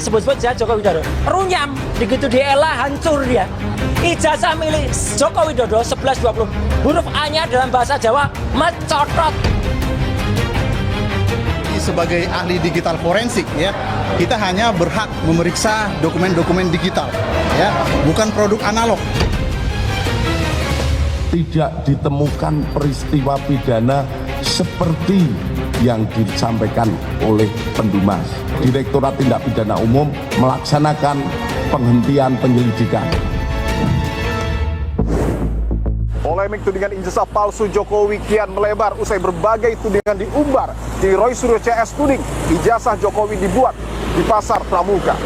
Sebut-sebut saya Joko Widodo. Runyam, begitu diela hancur dia. Ijazah milik Joko Widodo 1120. Huruf A-nya dalam bahasa Jawa mencotot. Sebagai ahli digital forensik ya, kita hanya berhak memeriksa dokumen-dokumen digital ya, bukan produk analog. Tidak ditemukan peristiwa pidana seperti yang disampaikan oleh Pendumas. Direktorat Tindak Pidana Umum melaksanakan penghentian penyelidikan. Polemik tudingan ijazah palsu Jokowi kian melebar usai berbagai tudingan diumbar di Roy Suryo CS tuding ijazah Jokowi dibuat di Pasar Pramuka.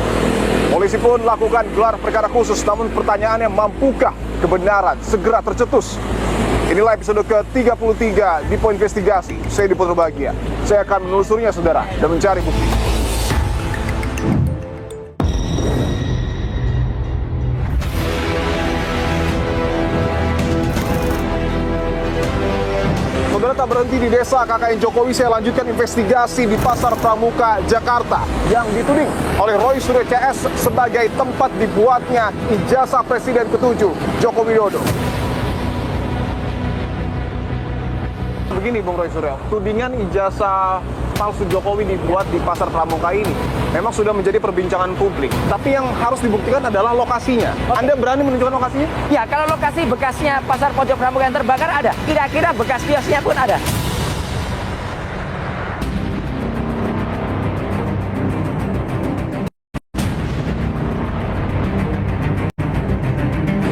Polisi pun lakukan gelar perkara khusus, namun pertanyaannya, mampukah kebenaran segera tercetus? Inilah episode ke-33 di Poin Investigasi. Saya Diputro Bahagia. Saya akan menelusurinya, saudara, dan mencari bukti. Saudara, tak berhenti di desa KKN Jokowi, saya lanjutkan investigasi di Pasar Pramuka, Jakarta, yang dituding oleh Roy Suryo CS sebagai tempat dibuatnya ijazah Presiden ke-7 Joko Widodo. Begini Bung Roy Suryo, tudingan ijazah palsu Jokowi dibuat di Pasar Pramuka ini memang sudah menjadi perbincangan publik. Tapi yang harus dibuktikan adalah lokasinya. Anda berani menunjukkan lokasinya? Ya, kalau lokasi bekasnya Pasar Pojok Pramuka yang terbakar ada. Kira-kira bekas kiosnya pun ada.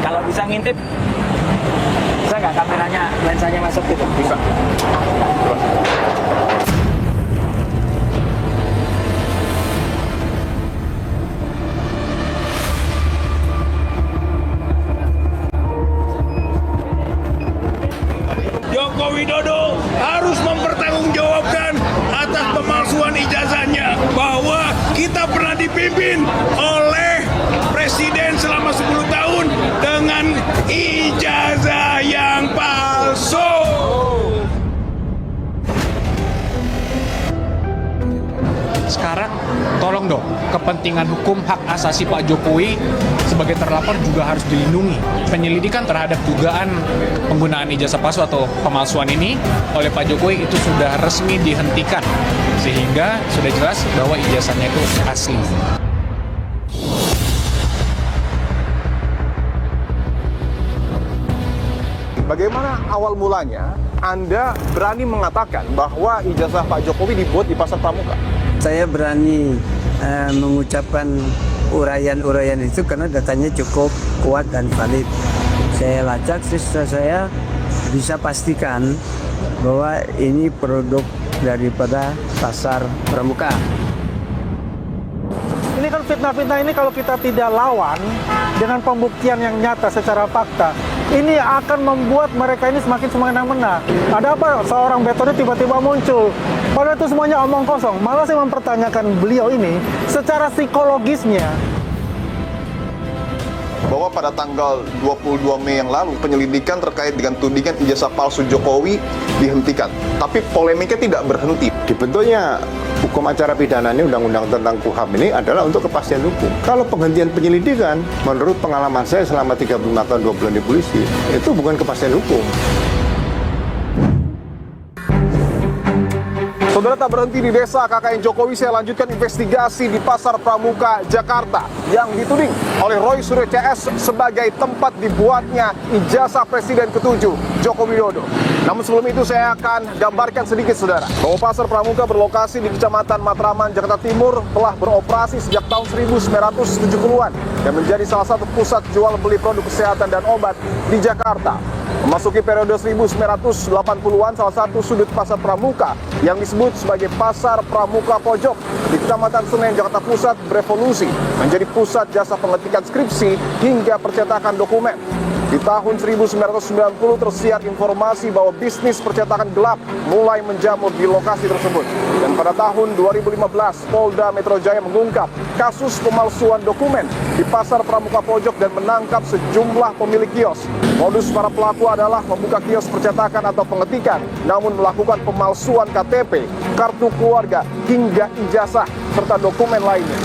Kalau bisa ngintip, bisa nggak kameranya, lensanya masuk gitu? Bisa. Joko Widodo harus mempertanggungjawabkan atas pemalsuan ijazahnya, bahwa kita pernah dipimpin oleh Presiden selama 10 tahun dengan ijazah yang palsu. Sekarang tolong dong, kepentingan hukum hak asasi Pak Jokowi sebagai terlapor juga harus dilindungi. Penyelidikan terhadap dugaan penggunaan ijazah palsu atau pemalsuan ini oleh Pak Jokowi itu sudah resmi dihentikan, sehingga sudah jelas bahwa ijazahnya itu asli. Bagaimana awal mulanya Anda berani mengatakan bahwa ijazah Pak Jokowi dibuat di Pasar Pramuka? Saya berani mengucapkan uraian-uraian itu karena datanya cukup kuat dan valid. Saya lacak, saya bisa pastikan bahwa ini produk daripada Pasar Pramuka. Ini kan fitnah-fitnah ini kalau kita tidak lawan dengan pembuktian yang nyata secara fakta, ini akan membuat mereka ini semakin semena-mena. Ada apa seorang betoni tiba-tiba muncul? Padahal itu semuanya omong kosong. Malah saya mempertanyakan beliau ini secara psikologisnya. Bahwa pada tanggal 22 Mei yang lalu penyelidikan terkait dengan tudingan ijazah palsu Jokowi dihentikan. Tapi polemiknya tidak berhenti. Dibentuknya hukum acara pidana ini, undang-undang tentang KUHP ini adalah untuk kepastian hukum. Kalau penghentian penyelidikan, menurut pengalaman saya selama 35 tahun 2 bulan di polisi, itu bukan kepastian hukum. Saudara, tak berhenti di desa KKN Jokowi, saya lanjutkan investigasi di Pasar Pramuka, Jakarta, yang dituding oleh Roy Suryo CS sebagai tempat dibuatnya ijazah Presiden ke-7 Joko Widodo. Namun sebelum itu saya akan gambarkan sedikit, saudara, bahwa Pasar Pramuka berlokasi di Kecamatan Matraman, Jakarta Timur, telah beroperasi sejak tahun 1970-an dan menjadi salah satu pusat jual beli produk kesehatan dan obat di Jakarta. Memasuki periode 1980-an, salah satu sudut Pasar Pramuka yang disebut sebagai Pasar Pramuka Pojok di Kecamatan Senen, Jakarta Pusat berevolusi menjadi pusat jasa pengetikan skripsi hingga percetakan dokumen. Di tahun 1990 tersiar informasi bahwa bisnis percetakan gelap mulai menjamur di lokasi tersebut. Dan pada tahun 2015, Polda Metro Jaya mengungkap kasus pemalsuan dokumen di Pasar Pramuka Pojok dan menangkap sejumlah pemilik kios. Modus para pelaku adalah membuka kios percetakan atau pengetikan, namun melakukan pemalsuan KTP, kartu keluarga, hingga ijazah serta dokumen lainnya.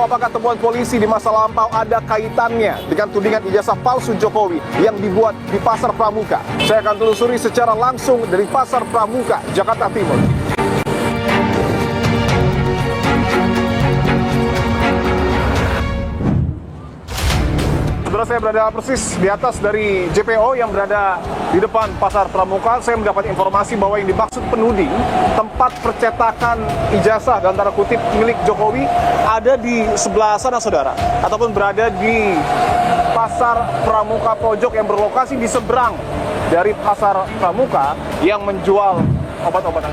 tahu apakah temuan polisi di masa lampau ada kaitannya dengan tudingan ijazah palsu Jokowi yang dibuat di Pasar Pramuka? Saya akan telusuri secara langsung dari Pasar Pramuka, Jakarta Timur. Saudara, saya berada persis di atas dari JPO yang berada di depan Pasar Pramuka. Saya mendapat informasi bahwa yang dimaksud penuding tempat percetakan ijazah dalam tanda kutip milik Jokowi ada di sebelah sana, saudara, ataupun berada di Pasar Pramuka Pojok yang berlokasi di seberang dari Pasar Pramuka yang menjual obat-obatan.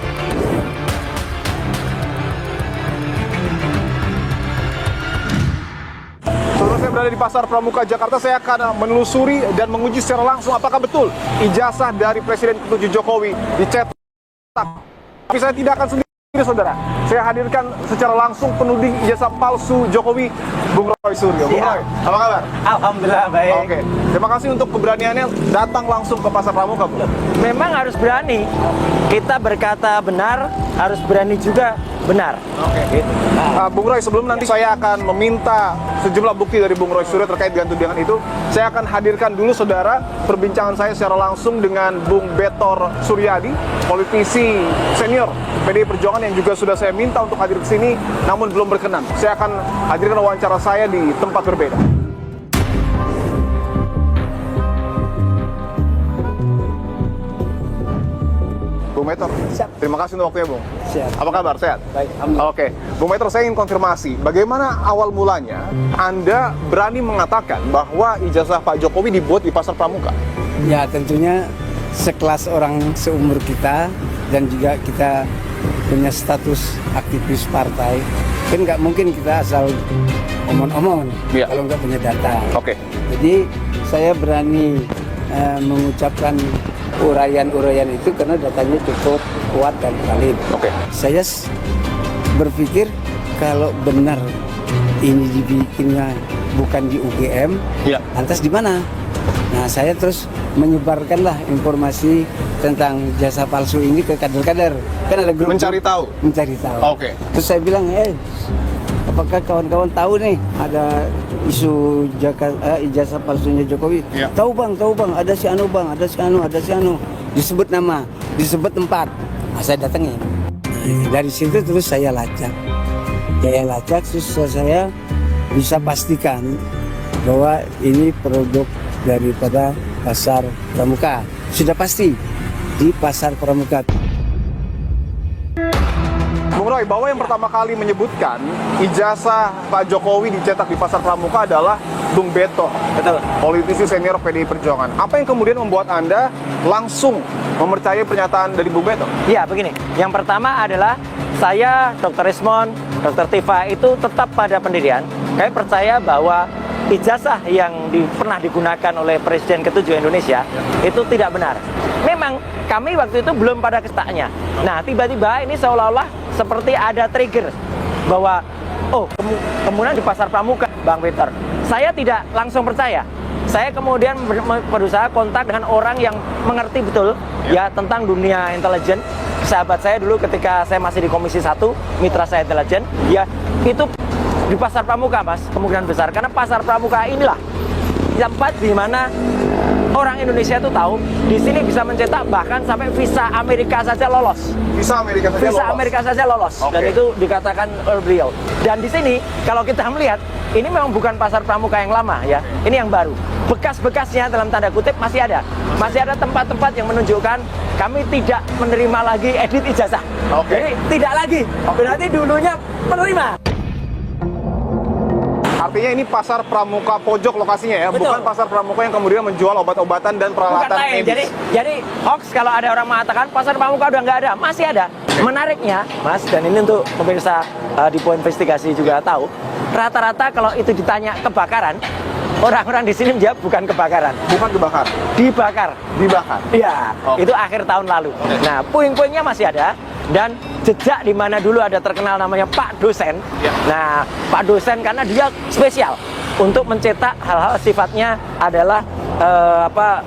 Saya berada di Pasar Pramuka, Jakarta. Saya akan menelusuri dan menguji secara langsung apakah betul ijazah dari Presiden ke-7 Jokowi dicetak. Tapi saya tidak akan sendiri, saudara. Saya hadirkan secara langsung penuding ijazah palsu Jokowi, Bung Roy Suryo. Bung Roy, apa kabar? Alhamdulillah baik. Oke, terima kasih untuk keberaniannya datang langsung ke Pasar Pramuka, Bung. Memang harus berani. Kita berkata benar, harus berani juga benar. Oke. Bung Roy, sebelum nanti saya akan meminta sejumlah bukti dari Bung Roy Suryo terkait dengan tudingan itu, saya akan hadirkan dulu, saudara, perbincangan saya secara langsung dengan Bung Betor Suryadi, politisi senior PDI Perjuangan yang juga sudah saya minta untuk hadir ke sini, namun belum berkenan. Saya akan hadirkan wawancara saya di tempat berbeda. Bung Betor, terima kasih untuk waktunya, Bung. Siap. Apa kabar? Sehat? Baik, alhamdulillah. Oke, Bung Betor, saya ingin konfirmasi, bagaimana awal mulanya Anda berani mengatakan bahwa ijazah Pak Jokowi dibuat di Pasar Pramuka? Ya, tentunya sekelas orang seumur kita dan juga kita punya status aktivis partai, kan nggak mungkin kita asal omong-omong kalau nggak punya data. Oke. Jadi saya berani mengucapkan uraian-uraian itu karena datanya cukup kuat dan valid. Oke. Saya berpikir kalau benar ini dibikinnya bukan di UGM, lantas di mana? Nah, saya terus menyebarkanlah informasi tentang jasa palsu ini ke kader-kader. Kan ada grup Mencari tahu. Oke. Terus saya bilang, apakah kawan-kawan tahu nih ada isu ijazah palsunya Jokowi? Tahu bang, ada si Anu bang, ada si Anu. Disebut nama, disebut tempat. Nah, saya datangin. Dari situ terus saya lacak. Terus saya bisa pastikan bahwa ini produk daripada Pasar Pramuka. Sudah pasti di Pasar Pramuka. Bung Roy, bahwa yang pertama kali menyebutkan ijazah Pak Jokowi dicetak di Pasar Pramuka adalah Bung Betor, politisi senior PDI Perjuangan. Apa yang kemudian membuat Anda langsung mempercayai pernyataan dari Bung Betor? Ya, begini. Yang pertama adalah saya, Dr. Rismon, Dr. Tifa itu tetap pada pendirian. Kami percaya bahwa ijazah yang pernah digunakan oleh Presiden ke-7 Indonesia itu tidak benar. Memang kami waktu itu belum pada ketaknya. Nah, tiba-tiba ini seolah-olah seperti ada trigger bahwa kemudian di Pasar Pramuka, Bang Peter. Saya tidak langsung percaya. Saya kemudian berusaha kontak dengan orang yang mengerti betul ya tentang dunia intelijen. Sahabat saya dulu ketika saya masih di Komisi 1, mitra saya intelijen, ya itu di Pasar Pramuka, Mas, kemungkinan besar. Karena Pasar Pramuka inilah tempat di mana orang Indonesia itu tahu di sini bisa mencetak bahkan sampai visa Amerika saja lolos. Visa Amerika saja lolos. Okay. Dan itu dikatakan oleh beliau. Dan di sini kalau kita melihat ini memang bukan Pasar Pramuka yang lama ya. Ini yang baru. Bekas-bekasnya dalam tanda kutip masih ada. Masih ada tempat-tempat yang menunjukkan kami tidak menerima lagi edit ijazah. Jadi tidak lagi. Berarti dulunya menerima. Artinya ini Pasar Pramuka Pojok lokasinya ya, betul. Bukan Pasar Pramuka yang kemudian menjual obat-obatan dan peralatan medis. Jadi hoax kalau ada orang mengatakan Pasar Pramuka udah nggak ada, masih ada. Menariknya, Mas, dan ini untuk pemirsa di Poin Investigasi juga tahu, rata-rata kalau itu ditanya kebakaran, orang-orang di sini menjawab bukan kebakaran. Bukan kebakar. Dibakar. Iya, itu akhir tahun lalu. Nah, puing-puingnya masih ada. Dan jejak di mana dulu ada terkenal namanya Pak Dosen. Nah, Pak Dosen karena dia spesial untuk mencetak hal-hal sifatnya adalah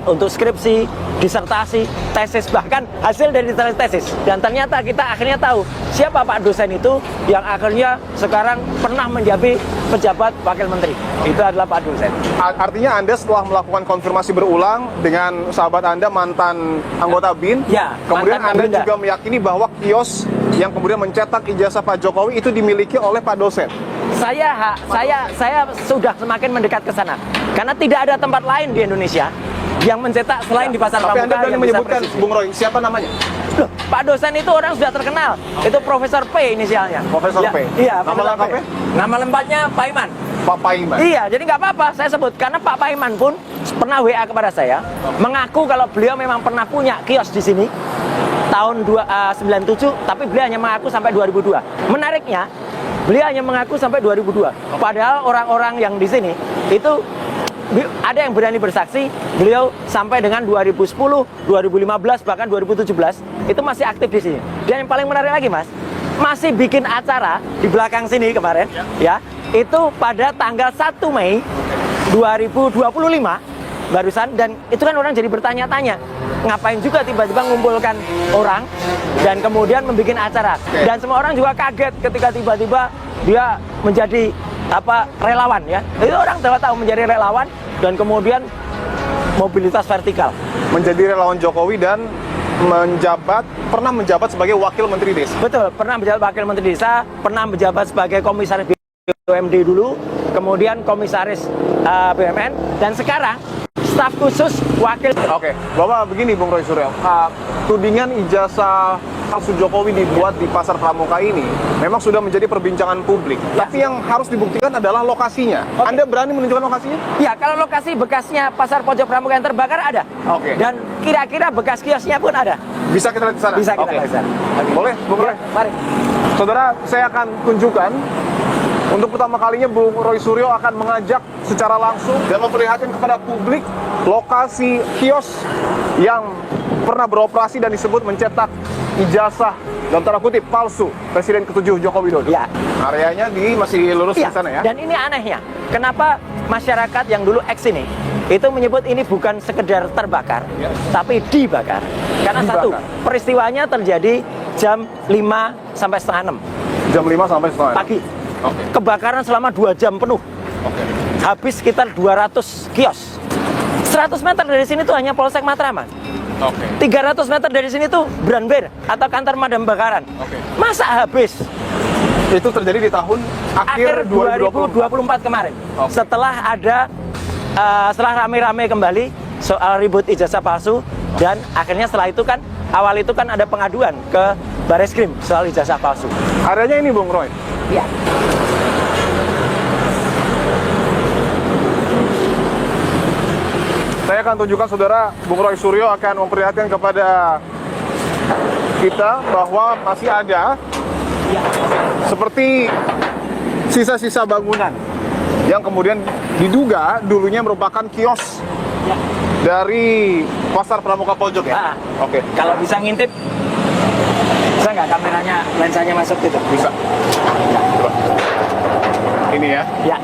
untuk skripsi, disertasi, tesis, bahkan hasil dari tesis. Dan ternyata kita akhirnya tahu siapa Pak dosen itu yang akhirnya sekarang pernah menjadi pejabat wakil menteri. Itu adalah Pak dosen. Artinya Anda setelah melakukan konfirmasi berulang dengan sahabat Anda mantan anggota BIN, Ya, kemudian mantan Anda Kabinda. juga meyakini bahwa kios yang kemudian mencetak ijazah Pak Jokowi itu dimiliki oleh Pak dosen. Saya sudah semakin mendekat ke sana karena tidak ada tempat lain di Indonesia yang mencetak selain di Pasar Tapi Pramuka Anda berani yang bisa menyebutkan, presisi. Bung Roy, siapa namanya? Loh, Pak dosen itu orang sudah terkenal. Itu Profesor P inisialnya. Profesor Ya, P. Iya, Nama Profesor lengkapnya? P. Nama lengkapnya Paiman. Pak Paiman. Iya, jadi nggak apa-apa saya sebut karena Pak Paiman pun pernah WA kepada saya mengaku kalau beliau memang pernah punya kios di sini tahun 97, tapi beliau hanya mengaku sampai 2002. Menariknya, beliau hanya mengaku sampai 2002. Padahal orang-orang yang di sini itu ada yang berani bersaksi beliau sampai dengan 2010, 2015 bahkan 2017 itu masih aktif di sini. Dan yang paling menarik lagi, Mas, masih bikin acara di belakang sini kemarin ya. Itu pada tanggal 1 Mei 2025 barusan, dan itu kan orang jadi bertanya-tanya ngapain juga tiba-tiba mengumpulkan orang dan kemudian membuat acara. Dan semua orang juga kaget ketika tiba-tiba dia menjadi relawan ya. Itu orang tahu menjadi relawan dan kemudian mobilitas vertikal. Menjadi relawan Jokowi dan pernah menjabat sebagai wakil menteri desa. Betul, pernah menjabat wakil menteri desa, pernah menjabat sebagai komisaris BUMD dulu, kemudian komisaris BUMN, dan sekarang staf khusus wakil. Oke, Bapak begini Bung Roy Suryo, tudingan ijazah palsu Jokowi dibuat di Pasar Pramuka ini memang sudah menjadi perbincangan publik. Ya. Tapi yang harus dibuktikan adalah lokasinya. Oke. Anda berani menunjukkan lokasinya? Ya, kalau lokasi bekasnya Pasar Pojok Pramuka yang terbakar ada. Oke. Dan kira-kira bekas kiosnya pun ada. Bisa kita lihat di sana? Bisa kita Oke. lihat di sana. Boleh, Bung Roy? Ya, mari. Saudara, saya akan tunjukkan. Untuk pertama kalinya Bung Roy Suryo akan mengajak secara langsung dan memperlihatkan kepada publik lokasi kios yang pernah beroperasi dan disebut mencetak ijazah dalam tanda kutip palsu Presiden ke-7 Joko Widodo. Ya. Areanya masih lurus Iya, di sana ya. dan ini anehnya. Kenapa masyarakat yang dulu eks ini itu menyebut ini bukan sekedar terbakar, tapi dibakar. Karena Dibakar. satu, peristiwanya terjadi jam 5 sampai setengah 6 Jam 5 sampai setengah pagi. Oke. Kebakaran selama 2 jam penuh. Oke. Habis sekitar 200 kios. 100 meter dari sini tuh hanya Polsek Matraman. Oke. 300 meter dari sini tuh Branber atau kantor madam bakaran. Oke. Masa habis? Itu terjadi di tahun akhir 2024 kemarin. Oke. Setelah rame-rame kembali soal ribut ijazah palsu, dan akhirnya setelah itu kan awal itu kan ada pengaduan ke Bareskrim soal ijazah palsu. Areanya ini Bung Roy. Ya. Saya akan tunjukkan saudara, Bung Roy Suryo akan memperlihatkan kepada kita bahwa masih ada seperti sisa-sisa bangunan yang kemudian diduga dulunya merupakan kios dari Pasar Pramuka Pojok ya? Oke. Kalau bisa ngintip, bisa nggak kameranya, lensanya masuk gitu? Bisa. Coba. Ini ya. Ya.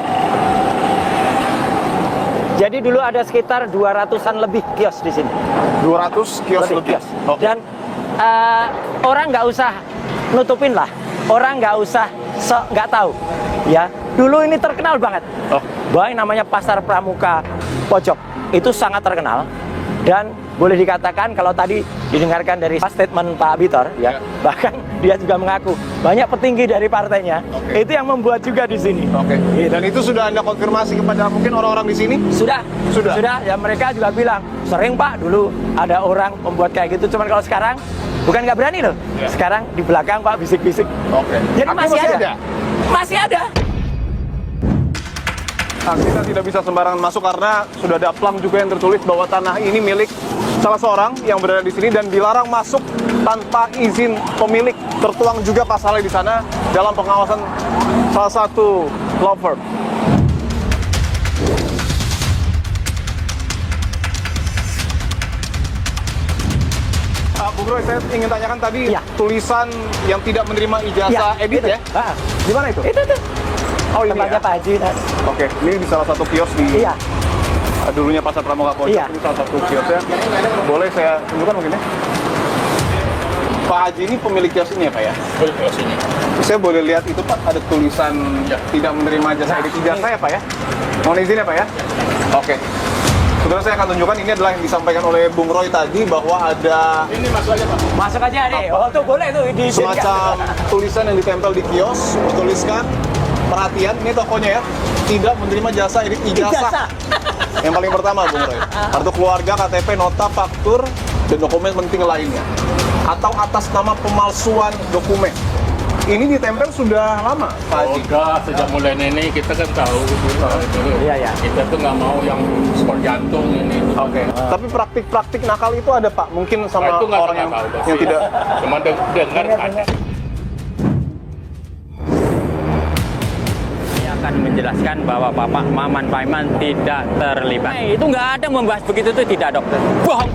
Jadi dulu ada sekitar 200-an lebih kios di sini. 200 kios lebih. Kios. Oke. Dan orang nggak usah nutupin lah. Orang nggak usah nggak tahu. Ya, dulu ini terkenal banget. Oh. Bahwa yang namanya Pasar Pramuka Pojok itu sangat terkenal, dan boleh dikatakan kalau tadi didengarkan dari statement Pak Bitor, ya, bahkan dia juga mengaku banyak petinggi dari partainya itu yang membuat juga di sini. Oke. Gitu. Dan itu sudah Anda konfirmasi kepada mungkin orang-orang di sini? Sudah. Ya, mereka juga bilang sering Pak dulu ada orang membuat kayak gitu. Cuman kalau sekarang bukan nggak berani loh. Ya. Sekarang di belakang Pak bisik-bisik. Oke. Jadi Artinya masih ada. Masih ada. Nah, kita tidak bisa sembarangan masuk karena sudah ada plang juga yang tertulis bahwa tanah ini milik salah seorang yang berada di sini dan dilarang masuk tanpa izin pemilik. Tertuang juga pasalnya di sana dalam pengawasan salah satu law firm. Bung Roy, saya ingin tanyakan tadi Ya. tulisan yang tidak menerima ijazah edit itu. ya? Di mana itu? Itu. Oh, ini Tempatnya ya? Pak Haji. Oke, ini di salah satu kios di Iya. Dulunya Pasar Pramuka Pojok, Iya. ini salah satu kiosnya. Boleh saya tunjukkan mungkin ya? Pak Haji ini pemilik kios ini ya Pak ya? Boleh ke sini. Saya boleh lihat itu Pak, ada tulisan tidak menerima jasa edit ijazah ya Pak ya? Mohon izin ya Pak ya? Oke. Saudara, saya akan tunjukkan, ini adalah yang disampaikan oleh Bung Roy tadi bahwa ada Ini masuk aja Pak. Masuk aja deh. Oh, tuh boleh tuh di semacam tulisan yang ditempel di kios, bertuliskan perhatian, ini tokonya ya, tidak menerima jasa edit ijazah. Yang paling pertama Bung Roy, kartu keluarga, KTP, nota, faktur, dan dokumen penting lainnya. Atau atas nama pemalsuan dokumen. Ini ditempel sudah lama, Pak Haji? Udah, sejak mulai ini kita kan tahu dulu. Iya, iya. Kita tuh nggak mau yang sport jantung ini. Oke. Tapi praktik-praktik nakal itu ada Pak? Mungkin sama Itu nggak orang yang tahu. tidak... Cuma dengar ada. Saya akan menjelaskan bahwa Bapak Maman Paiman tidak terlibat. Itu nggak ada membahas begitu, itu tidak, dokter. Bohong.